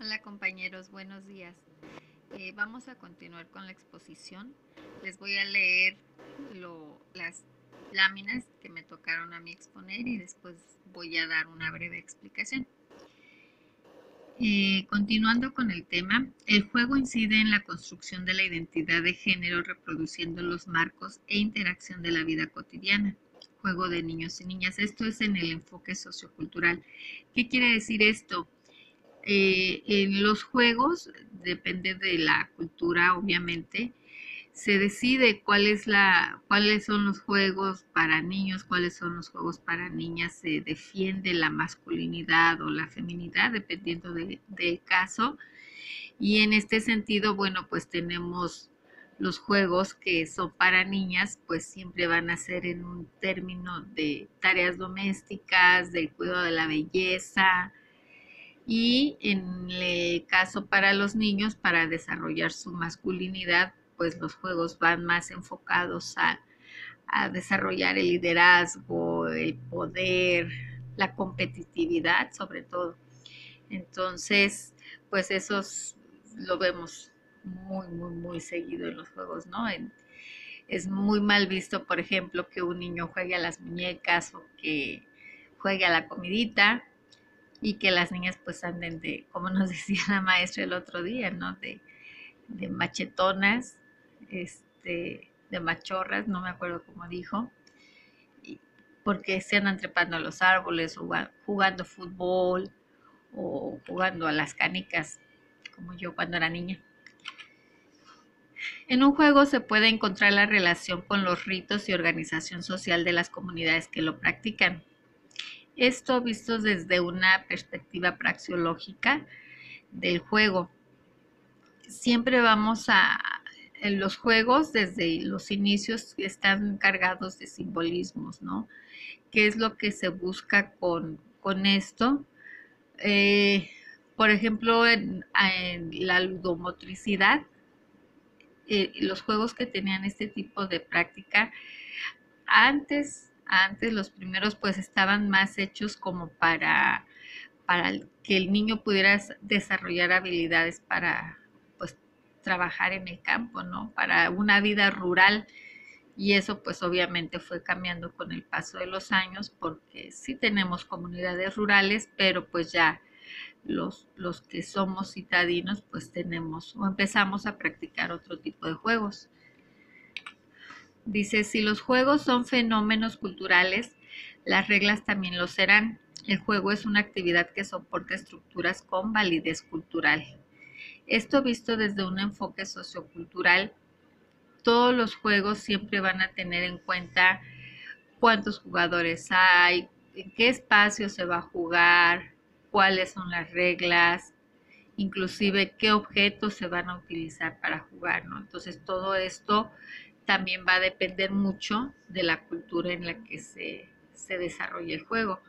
Hola compañeros, buenos días. Vamos a continuar con la exposición. Les voy a leer las láminas que me tocaron a mí exponer y después voy a dar una breve explicación. Continuando con el tema, el juego incide en la construcción de la identidad de género reproduciendo los marcos e interacción de la vida cotidiana. Juego de niños y niñas. Esto es en el enfoque sociocultural. ¿Qué quiere decir esto? En los juegos, depende de la cultura, obviamente, se decide cuáles son los juegos para niños, cuáles son los juegos para niñas, se defiende la masculinidad o la feminidad, dependiendo del caso. Y en este sentido, bueno, pues tenemos los juegos que son para niñas, pues siempre van a ser en un término de tareas domésticas, del cuidado de la belleza, y en el caso para los niños, para desarrollar su masculinidad, pues los juegos van más enfocados a desarrollar el liderazgo, el poder, la competitividad sobre todo. Entonces, pues esos lo vemos muy seguido en los juegos, ¿no? Es muy mal visto, por ejemplo, que un niño juegue a las muñecas o que juegue a la comidita, y que las niñas pues anden de, como nos decía la maestra el otro día, ¿no? De machetonas, de machorras, no me acuerdo cómo dijo, porque se andan trepando a los árboles o jugando fútbol o jugando a las canicas, como yo cuando era niña. En un juego se puede encontrar la relación con los ritos y organización social de las comunidades que lo practican. Esto visto desde una perspectiva praxeológica del juego. Siempre en los juegos desde los inicios están cargados de simbolismos, ¿no? ¿Qué es lo que se busca con esto? Eh, por ejemplo, en la ludomotricidad, los juegos que tenían este tipo de práctica, antes los primeros pues estaban más hechos como para que el niño pudiera desarrollar habilidades para pues trabajar en el campo, ¿no? Para una vida rural. Y eso pues obviamente fue cambiando con el paso de los años porque sí tenemos comunidades rurales, pero pues ya los que somos citadinos pues tenemos o empezamos a practicar otro tipo de juegos. Dice, si los juegos son fenómenos culturales, las reglas también lo serán. El juego es una actividad que soporta estructuras con validez cultural. Esto visto desde un enfoque sociocultural, todos los juegos siempre van a tener en cuenta cuántos jugadores hay, en qué espacio se va a jugar, cuáles son las reglas, inclusive qué objetos se van a utilizar para jugar, ¿no? Entonces todo esto también va a depender mucho de la cultura en la que se desarrolla el juego.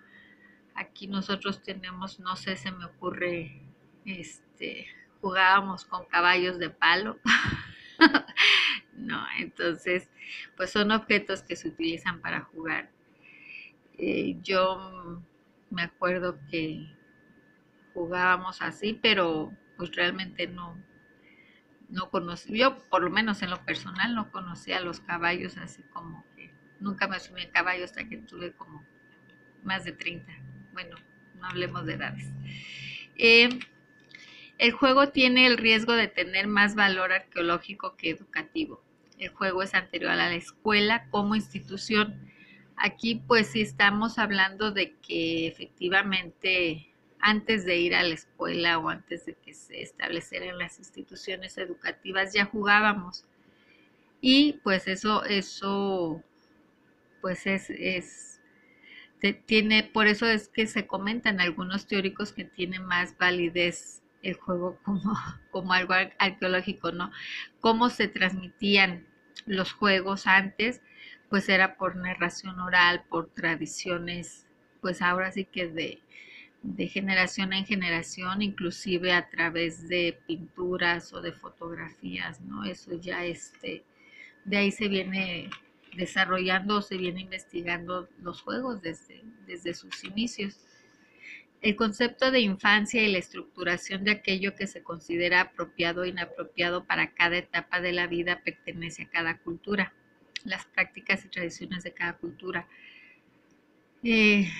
Aquí nosotros tenemos, no sé, se me ocurre, jugábamos con caballos de palo, no, entonces, pues son objetos que se utilizan para jugar. Yo me acuerdo que jugábamos así, pero pues realmente no conocí, yo por lo menos en lo personal no conocía a los caballos así como que nunca me subí en caballo hasta que tuve como más de 30. Bueno, no hablemos de edades. Eh, el juego tiene el riesgo de tener más valor arqueológico que educativo. El juego es anterior a la escuela como institución. Aquí pues sí estamos hablando de que efectivamente antes de ir a la escuela o antes de que se establecieran las instituciones educativas ya jugábamos. Y pues eso pues tiene, por eso es que se comentan algunos teóricos que tiene más validez el juego como algo arqueológico, ¿no? Cómo se transmitían los juegos antes, pues era por narración oral, por tradiciones, pues ahora sí que de generación en generación, inclusive a través de pinturas o de fotografías, ¿no? Eso ya de ahí se viene desarrollando, se viene investigando los juegos desde sus inicios. El concepto de infancia y la estructuración de aquello que se considera apropiado o inapropiado para cada etapa de la vida pertenece a cada cultura, las prácticas y tradiciones de cada cultura. Eh,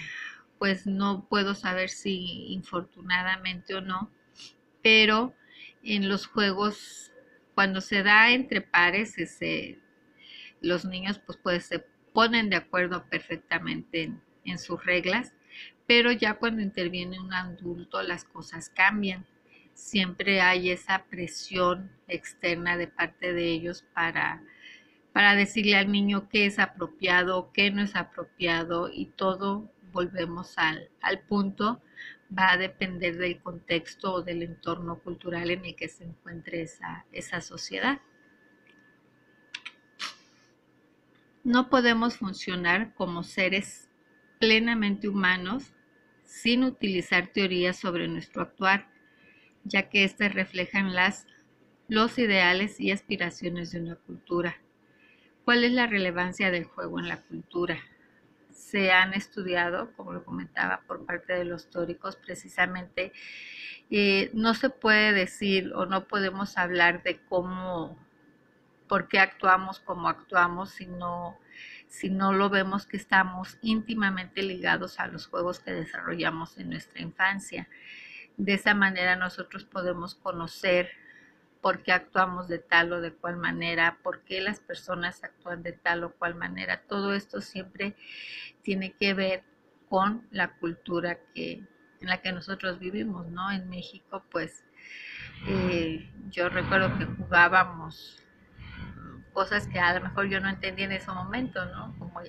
pues no puedo saber si infortunadamente o no, pero en los juegos, cuando se da entre pares, los niños pues se ponen de acuerdo perfectamente en sus reglas, pero ya cuando interviene un adulto las cosas cambian. Siempre hay esa presión externa de parte de ellos para decirle al niño qué es apropiado, qué no es apropiado, y todo volvemos al punto, va a depender del contexto o del entorno cultural en el que se encuentre esa sociedad. No podemos funcionar como seres plenamente humanos sin utilizar teorías sobre nuestro actuar, ya que éstas reflejan los ideales y aspiraciones de una cultura. ¿Cuál es la relevancia del juego en la cultura? Se han estudiado, como lo comentaba, por parte de los teóricos, precisamente no se puede decir o no podemos hablar de por qué actuamos como actuamos, si no lo vemos que estamos íntimamente ligados a los juegos que desarrollamos en nuestra infancia. De esa manera nosotros podemos conocer por qué actuamos de tal o de cual manera, por qué las personas actúan de tal o cual manera. Todo esto siempre tiene que ver con la cultura en la que nosotros vivimos, ¿no? En México, pues yo recuerdo que jugábamos cosas que a lo mejor yo no entendía en ese momento, ¿no? Como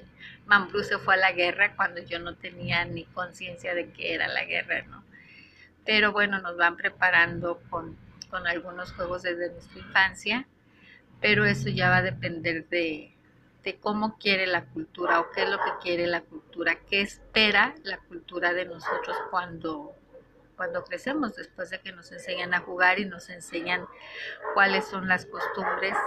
Mambrú se fue a la guerra cuando yo no tenía ni conciencia de que era la guerra, ¿no? Pero bueno, nos van preparando con algunos juegos desde nuestra infancia, pero eso ya va a depender de cómo quiere la cultura o qué es lo que quiere la cultura, qué espera la cultura de nosotros cuando crecemos, después de que nos enseñan a jugar y nos enseñan cuáles son las costumbres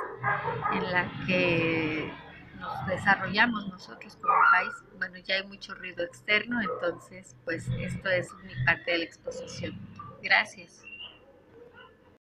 en las que nos desarrollamos nosotros como país. Bueno, ya hay mucho ruido externo, entonces pues esto es mi parte de la exposición. Gracias.